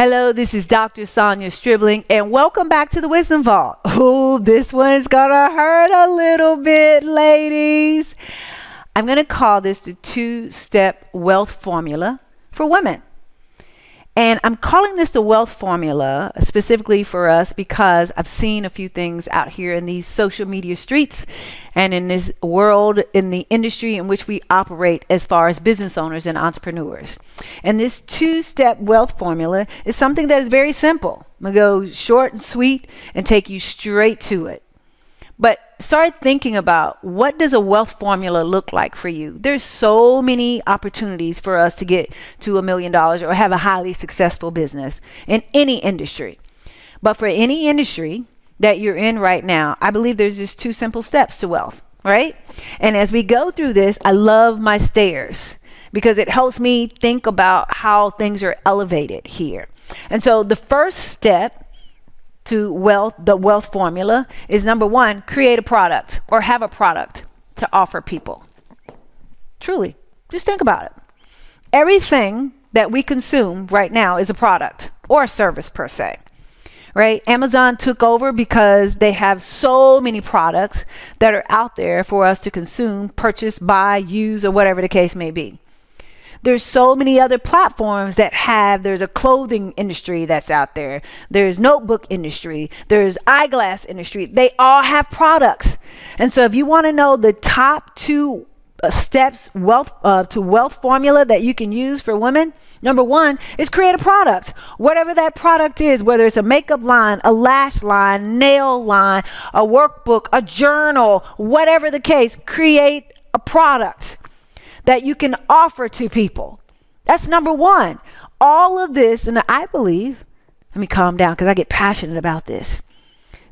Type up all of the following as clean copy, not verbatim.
Hello, this is Dr. Sonja Stribling, and welcome back to the Wisdom Vault. Ooh, this one's gonna hurt a little bit, ladies. I'm gonna call this the two-step wealth formula for women. And I'm calling this the wealth formula specifically for us because I've seen a few things out here in these social media streets and in this world, in the industry in which we operate as far as business owners and entrepreneurs. And this two-step wealth formula is something that is very simple. I'm gonna go short and sweet and take you straight to it. But start thinking about, what does a wealth formula look like for you? There's so many opportunities for us to get to $1 million or have a highly successful business in any industry. But for any industry that you're in right now, I believe there's just two simple steps to wealth, right? And as we go through this, I love my stairs because it helps me think about how things are elevated here. And so the first step to the wealth formula is, number one, create a product or have a product to offer people. Truly, just think about it. Everything that we consume right now is a product or a service per se, right? Amazon took over because they have so many products that are out there for us to consume, purchase, buy, use, or whatever the case may be. There's so many other platforms there's a clothing industry that's out there. There's notebook industry. There's eyeglass industry. They all have products. And so if you want to know the top two steps to wealth formula that you can use for women, number one is create a product. Whatever that product is, whether it's a makeup line, a lash line, nail line, a workbook, a journal, whatever the case, create a product that you can offer to people. That's number one. All of this, and I believe, let me calm down because I get passionate about this.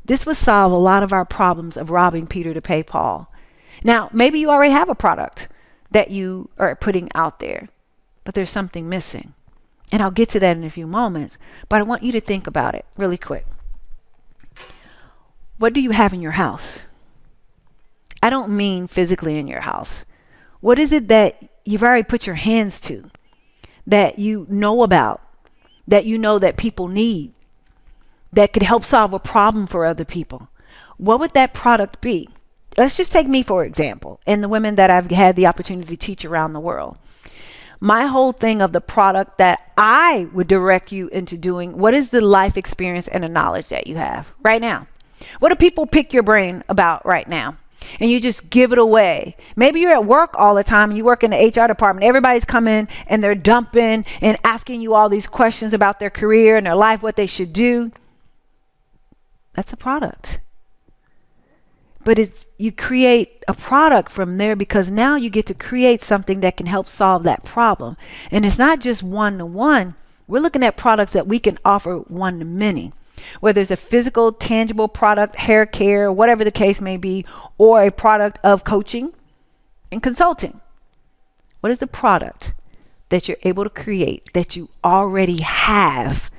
This would solve a lot of our problems of robbing Peter to pay Paul. Now, maybe you already have a product that you are putting out there, but there's something missing. And I'll get to that in a few moments, but I want you to think about it really quick. What do you have in your house? I don't mean physically in your house. What is it that you've already put your hands to, that you know about, that you know that people need, that could help solve a problem for other people? What would that product be? Let's just take me, for example, and the women that I've had the opportunity to teach around the world. My whole thing of the product that I would direct you into doing, what is the life experience and the knowledge that you have right now? What do people pick your brain about right now? And you just give it away. Maybe you're at work all the time and you work in the HR department. Everybody's coming and they're dumping and asking you all these questions about their career and their life, what they should do. That's a product. But you create a product from there because now you get to create something that can help solve that problem. And it's not just one-to-one. We're looking at products that we can offer one-to-many. Whether it's a physical, tangible product, hair care, whatever the case may be, or a product of coaching and consulting. What is the product that you're able to create that you already have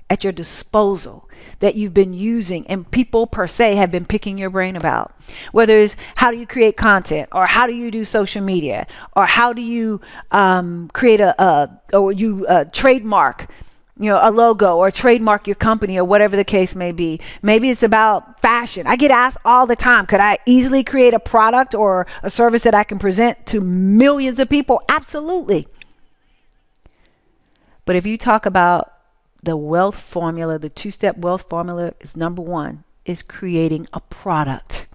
at your disposal, that you've been using and people per se have been picking your brain about? Whether it's how do you create content, or how do you do social media, or how do you create trademark, a logo, or trademark your company, or whatever the case may be. Maybe it's about fashion. I get asked all the time, could I easily create a product or a service that I can present to millions of people? Absolutely. But if you talk about the wealth formula, the two-step wealth formula is, number one, is creating a product.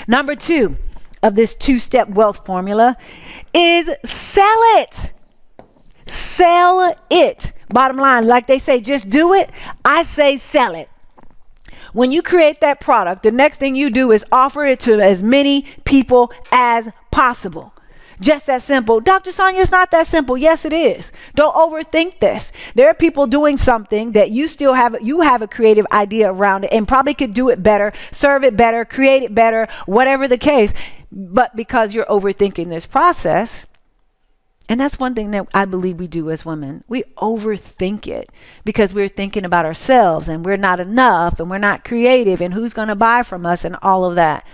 Number two of this two-step wealth formula is sell it. Sell it. Bottom line, like they say, just do it. I say sell it. When you create that product, the next thing you do is offer it to as many people as possible. Just that simple. Dr. Sonja, it's not that simple. Yes, it is. Don't overthink this. There are people doing something that you have a creative idea around it and probably could do it better, serve it better, create it better, whatever the case. But because you're overthinking this process, and that's one thing that I believe we do as women. We overthink it because we're thinking about ourselves and we're not enough and we're not creative and who's going to buy from us and all of that.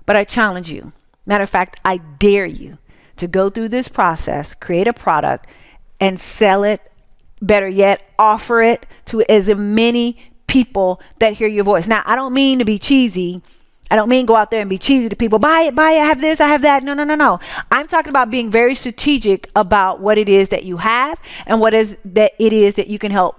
But I challenge you. Matter of fact, I dare you to go through this process, create a product, and sell it better yet, offer it to as many people that hear your voice. Now, I don't mean to be cheesy. I don't mean go out there and be cheesy to people. Buy it, I have this, I have that. No. I'm talking about being very strategic about what it is that you have and what is that it is that you can help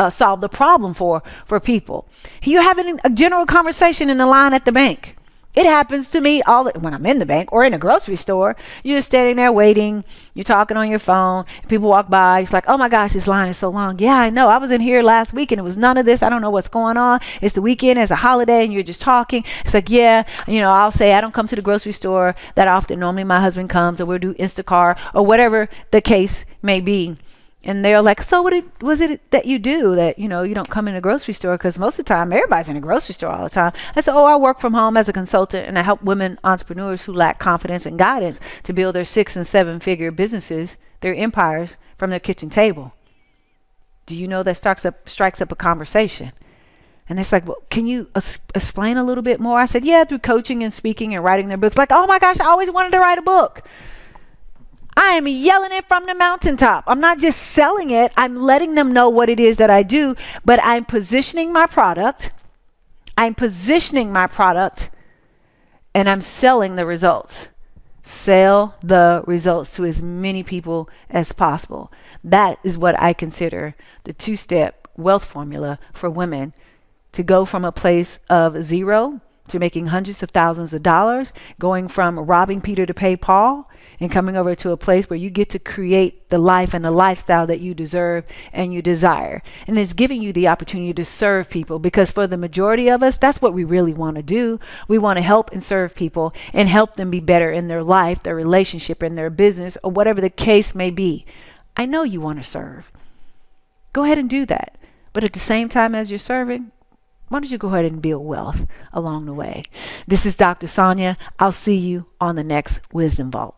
solve the problem for people. You're having a general conversation in the line at the bank. It happens to me when I'm in the bank or in a grocery store. You're just standing there waiting. You're talking on your phone. People walk by. It's like, oh my gosh, this line is so long. Yeah, I know. I was in here last week and it was none of this. I don't know what's going on. It's the weekend. It's a holiday and you're just talking. It's like, yeah, I'll say I don't come to the grocery store that often. Normally my husband comes or we'll do Instacart or whatever the case may be. And they're like, so what was it that you do that, you don't come in a grocery store? Because most of the time, everybody's in a grocery store all the time. I said, I work from home as a consultant and I help women entrepreneurs who lack confidence and guidance to build their 6- and 7-figure businesses, their empires from their kitchen table. Do you know that strikes up a conversation? And it's like, well, can you explain a little bit more? I said, yeah, through coaching and speaking and writing their books. Like, oh my gosh, I always wanted to write a book. I am yelling it from the mountaintop. I'm not just selling it. I'm letting them know what it is that I do, but I'm positioning my product. And I'm selling the results. Sell the results to as many people as possible. That is what I consider the 2-step wealth formula for women to go from a place of zero to making hundreds of thousands of dollars, going from robbing Peter to pay Paul, and coming over to a place where you get to create the life and the lifestyle that you deserve and you desire. And it's giving you the opportunity to serve people, because for the majority of us, that's what we really want to do. We want to help and serve people and help them be better in their life, their relationship, in their business, or whatever the case may be. I know you want to serve. Go ahead and do that. But at the same time as you're serving, why don't you go ahead and build wealth along the way? This is Dr. Sonja. I'll see you on the next Wisdom Vault.